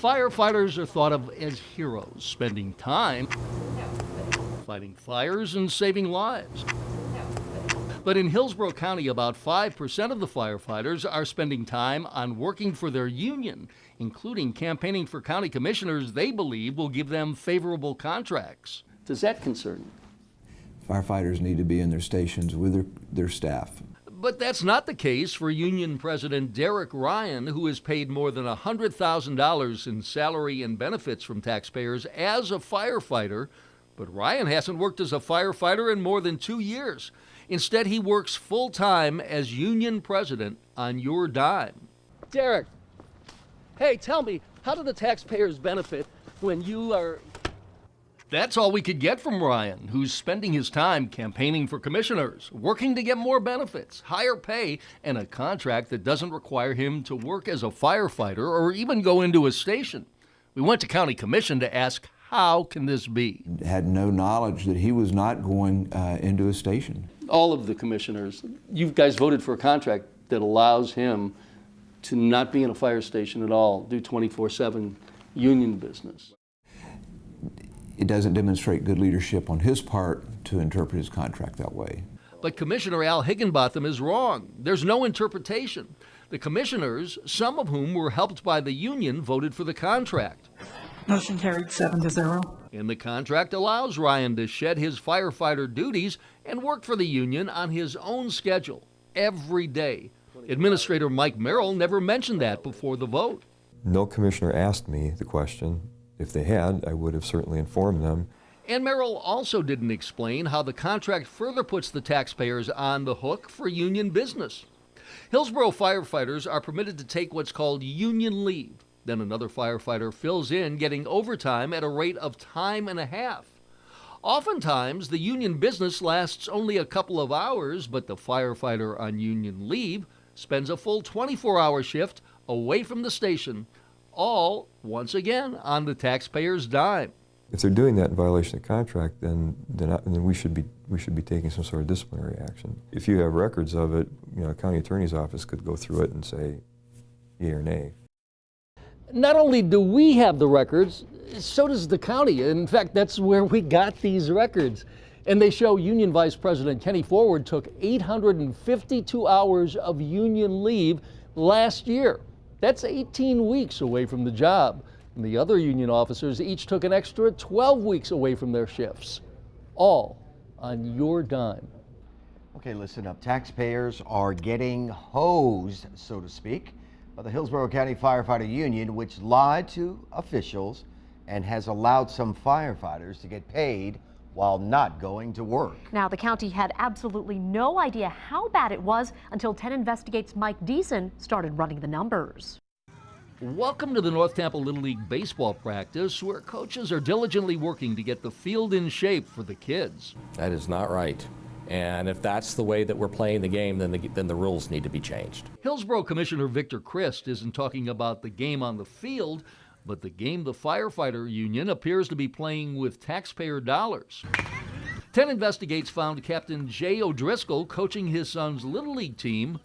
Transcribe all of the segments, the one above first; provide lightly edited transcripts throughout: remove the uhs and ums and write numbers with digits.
Firefighters are thought of as heroes, spending time fighting fires and saving lives. But in Hillsborough County, about 5% of the firefighters are spending time on working for their union, including campaigning for county commissioners they believe will give them favorable contracts. Does that concern you? Firefighters need to be in their stations with their staff. But that's not the case for Union President Derek Ryan, who is paid more than $100,000 in salary and benefits from taxpayers as a firefighter. But Ryan hasn't worked as a firefighter in more than 2 years. Instead, he works full-time as union president on your dime. Derek, hey, tell me, how do the taxpayers benefit when you are... That's all we could get from Ryan, who's spending his time campaigning for commissioners, working to get more benefits, higher pay, and a contract that doesn't require him to work as a firefighter or even go into a station. We went to county commission to ask, how can this be? Had no knowledge that he was not going into a station. All of the commissioners, you guys voted for a contract that allows him to not be in a fire station at all, do 24/7 union business. It doesn't demonstrate good leadership on his part to interpret his contract that way. But Commissioner Al Higginbotham is wrong. There's no interpretation. The commissioners, some of whom were helped by the union, voted for the contract. Motion carried 7-0. And the contract allows Ryan to shed his firefighter duties and work for the union on his own schedule every day. Administrator Mike Merrill never mentioned that before the vote. No commissioner asked me the question. If they had, I would have certainly informed them. And Merrill also didn't explain how the contract further puts the taxpayers on the hook for union business. Hillsborough firefighters are permitted to take what's called union leave. Then another firefighter fills in, getting overtime at a rate of time and a half. Oftentimes, the union business lasts only a couple of hours, but the firefighter on union leave spends a full 24-hour shift away from the station, all, once again, on the taxpayer's dime. If they're doing that in violation of the contract, then we should be taking some sort of disciplinary action. If you have records of it, a county attorney's office could go through it and say yea or nay. Not only do we have the records, so does the county. In fact, that's where we got these records. And they show Union Vice President Kenny Forward took 852 hours of union leave last year. That's 18 weeks away from the job. And the other union officers each took an extra 12 weeks away from their shifts. All on your dime. Okay, listen up. Taxpayers are getting hosed, so to speak, by the Hillsborough County Firefighter Union, which lied to officials and has allowed some firefighters to get paid while not going to work. Now, the county had absolutely no idea how bad it was until 10 Investigates' Mike Deason started running the numbers. Welcome to the North Tampa Little League baseball practice, where coaches are diligently working to get the field in shape for the kids. That is not right. And if that's the way that we're playing the game, then the rules need to be changed. Hillsborough Commissioner Victor Christ isn't talking about the game on the field, but the game the firefighter union appears to be playing with taxpayer dollars. 10 Investigates found Captain Jay O'Driscoll coaching his son's Little League team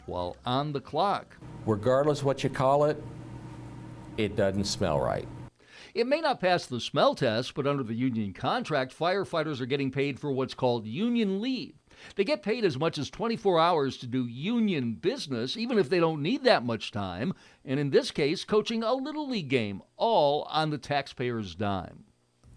while on the clock. Regardless what you call it, it doesn't smell right. It may not pass the smell test, but under the union contract, firefighters are getting paid for what's called union leave. They get paid as much as 24 hours to do union business, even if they don't need that much time, and in this case, coaching a Little League game, all on the taxpayer's dime.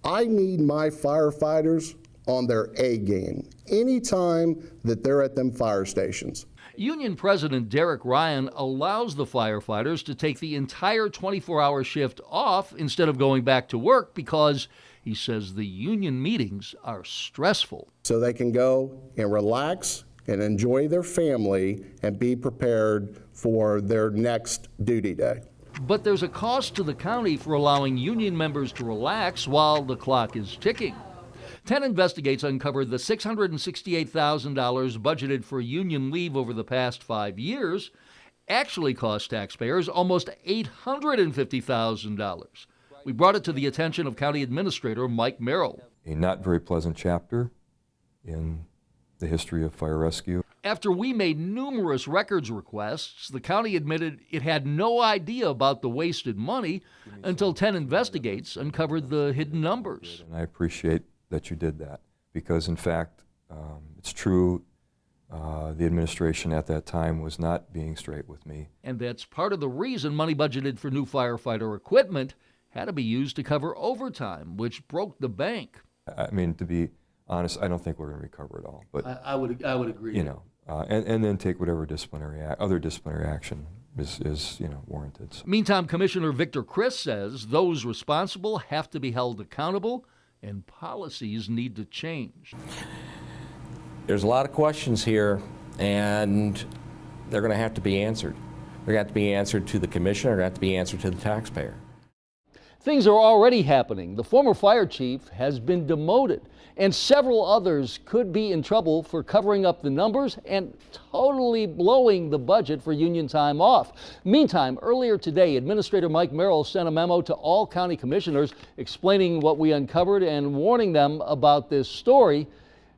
I need my firefighters on their A game anytime that they're at them fire stations. Union President Derek Ryan allows the firefighters to take the entire 24-hour shift off instead of going back to work because he says the union meetings are stressful. So they can go and relax and enjoy their family and be prepared for their next duty day. But there's a cost to the county for allowing union members to relax while the clock is ticking. 10 Investigates uncovered the $668,000 budgeted for union leave over the past 5 years actually cost taxpayers almost $850,000. We brought it to the attention of County Administrator Mike Merrill. A not very pleasant chapter in the history of fire rescue. After we made numerous records requests, the county admitted it had no idea about the wasted money until 10 Investigates uncovered the hidden numbers. And I appreciate that you did that because, in fact, it's true, the administration at that time was not being straight with me. And that's part of the reason money budgeted for new firefighter equipment had to be used to cover overtime, which broke the bank. I mean, to be honest, I don't think we're going to recover it all. But I would agree. you know, and then take whatever other disciplinary action is warranted. So. Meantime, Commissioner Victor Chris says those responsible have to be held accountable and policies need to change. There's a lot of questions here, and they're going to have to be answered. They're going to have to be answered to the commissioner, they're going to have to be answered to the taxpayer. Things are already happening. The former fire chief has been demoted, and several others could be in trouble for covering up the numbers and totally blowing the budget for union time off. Meantime, earlier today, Administrator Mike Merrill sent a memo to all county commissioners explaining what we uncovered and warning them about this story.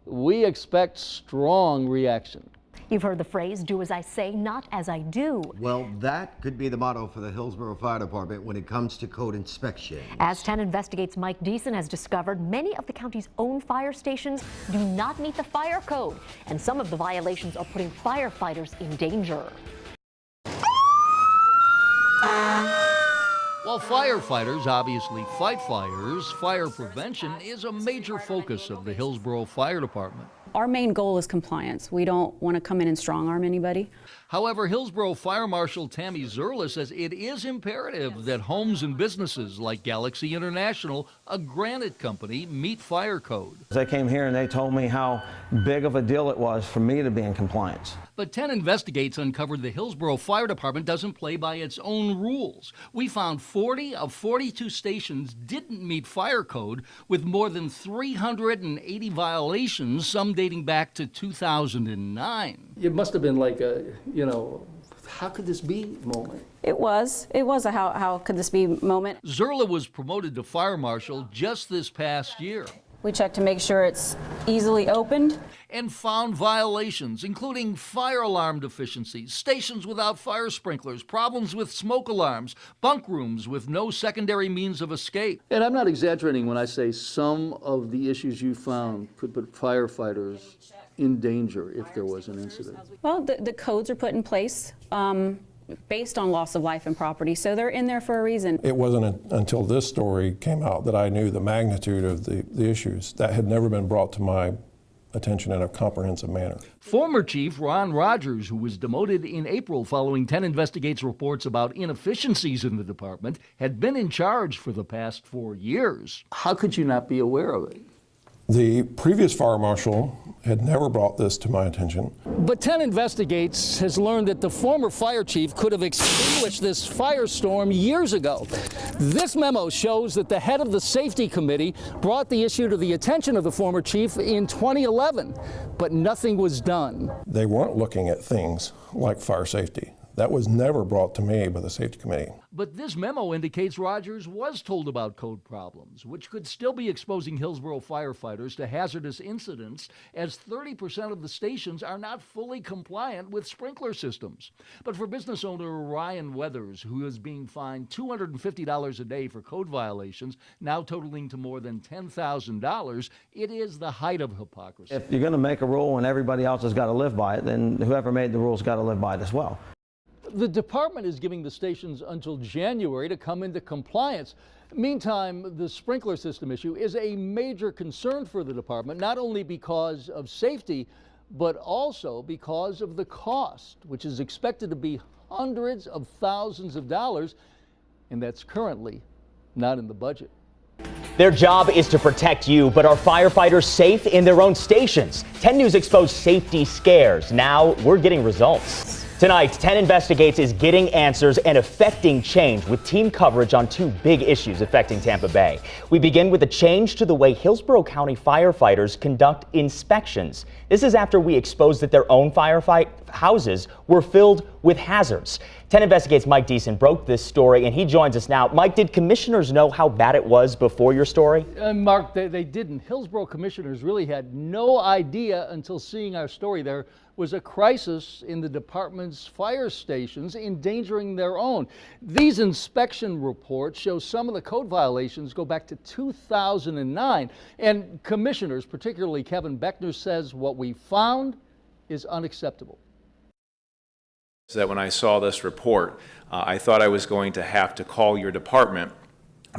We expect strong reaction. You've heard the phrase, do as I say, not as I do. Well, that could be the motto for the Hillsborough Fire Department when it comes to code inspection. As 10 Investigates' Mike Deason has discovered, many of the county's own fire stations do not meet the fire code, and some of the violations are putting firefighters in danger. While firefighters obviously fight fires, fire prevention is a major focus of the Hillsborough Fire Department. Our main goal is compliance. We don't want to come in and strong-arm anybody. However, Hillsborough Fire Marshal Tammy Zerla says it is imperative that homes and businesses like Galaxy International, a granite company, meet fire code. They came here and they told me how big of a deal it was for me to be in compliance. But 10 Investigates uncovered the Hillsborough Fire Department doesn't play by its own rules. We found 40 of 42 stations didn't meet fire code, with more than 380 violations, some dating back to 2009. It must have been like a, how could this be moment. It was a how could this be moment. Zerla was promoted to fire marshal just this past year. We check to make sure it's easily opened. And found violations, including fire alarm deficiencies, stations without fire sprinklers, problems with smoke alarms, bunk rooms with no secondary means of escape. And I'm not exaggerating when I say some of the issues you found could put firefighters in danger if there was an incident. Well, the codes are put in place based on loss of life and property, so they're in there for a reason. It wasn't until this story came out that I knew the magnitude of the issues. That had never been brought to my attention in a comprehensive manner. Former Chief Ron Rogers, who was demoted in April following 10 Investigates reports about inefficiencies in the department, had been in charge for the past 4 years. How could you not be aware of it? The previous fire marshal had never brought this to my attention. But 10 Investigates has learned that the former fire chief could have extinguished this firestorm years ago. This memo shows that the head of the safety committee brought the issue to the attention of the former chief in 2011, but nothing was done. They weren't looking at things like fire safety. That was never brought to me by the safety committee. But this memo indicates Rogers was told about code problems, which could still be exposing Hillsborough firefighters to hazardous incidents, as 30% of the stations are not fully compliant with sprinkler systems. But for business owner Ryan Weathers, who is being fined $250 a day for code violations, now totaling to more than $10,000, it is the height of hypocrisy. If you're going to make a rule and everybody else has got to live by it, then whoever made the rules got to live by it as well. The department is giving the stations until January to come into compliance. Meantime, the sprinkler system issue is a major concern for the department, not only because of safety, but also because of the cost, which is expected to be hundreds of thousands of dollars, and that's currently not in the budget. Their job is to protect you, but are firefighters safe in their own stations? 10 News exposed safety scares. Now we're getting results. Tonight, 10 Investigates is getting answers and affecting change with team coverage on two big issues affecting Tampa Bay. We begin with a change to the way Hillsborough County firefighters conduct inspections. This is after we exposed that their own firefight houses were filled with hazards. 10 Investigates' Mike Deason broke this story, and he joins us now. Mike, did commissioners know how bad it was before your story? Mark, they didn't. Hillsborough commissioners really had no idea until seeing our story. There was a crisis in the department's fire stations, endangering their own. These inspection reports show some of the code violations go back to 2009. And commissioners, particularly Kevin Beckner, says what we found is unacceptable. So that when I saw this report, I thought I was going to have to call your department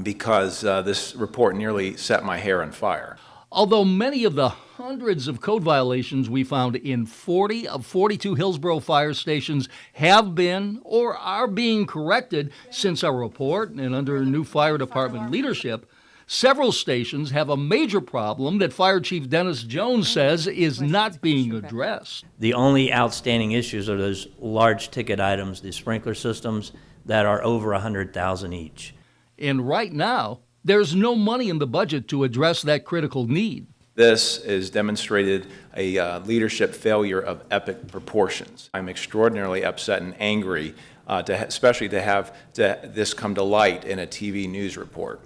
because this report nearly set my hair on fire. Although many of the hundreds of code violations we found in 40 of 42 Hillsborough fire stations have been or are being corrected since our report and under new fire department leadership, several stations have a major problem that Fire Chief Dennis Jones says is not being addressed. The only outstanding issues are those large ticket items, the sprinkler systems that are over $100,000 each. And right now, there's no money in the budget to address that critical need. This has demonstrated a leadership failure of epic proportions. I'm extraordinarily upset and angry, especially to have this come to light in a TV news report.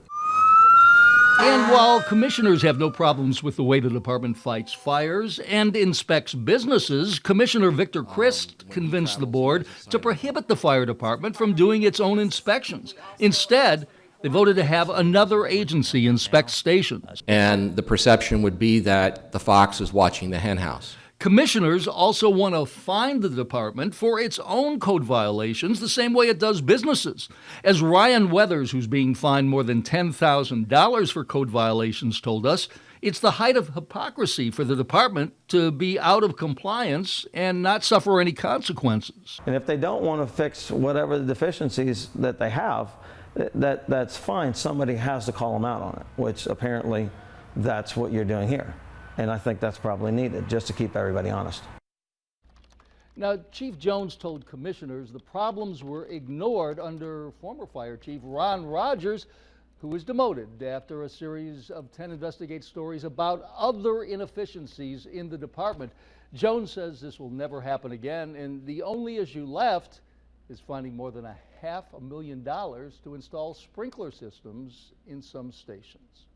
And while commissioners have no problems with the way the department fights fires and inspects businesses, Commissioner Victor Christ convinced the board to prohibit the fire department from doing its own inspections. Instead, they voted to have another agency inspect stations. And the perception would be that the fox is watching the hen house. Commissioners also want to fine the department for its own code violations the same way it does businesses. As Ryan Weathers, who's being fined more than $10,000 for code violations, told us, it's the height of hypocrisy for the department to be out of compliance and not suffer any consequences. And if they don't want to fix whatever the deficiencies that they have, that's fine. Somebody has to call them out on it, which apparently that's what you're doing here. And I think that's probably needed just to keep everybody honest. Now, Chief Jones told commissioners the problems were ignored under former Fire Chief Ron Rogers, who was demoted after a series of 10 Investigate stories about other inefficiencies in the department. Jones says this will never happen again, and the only issue left is finding more than $500,000 to install sprinkler systems in some stations.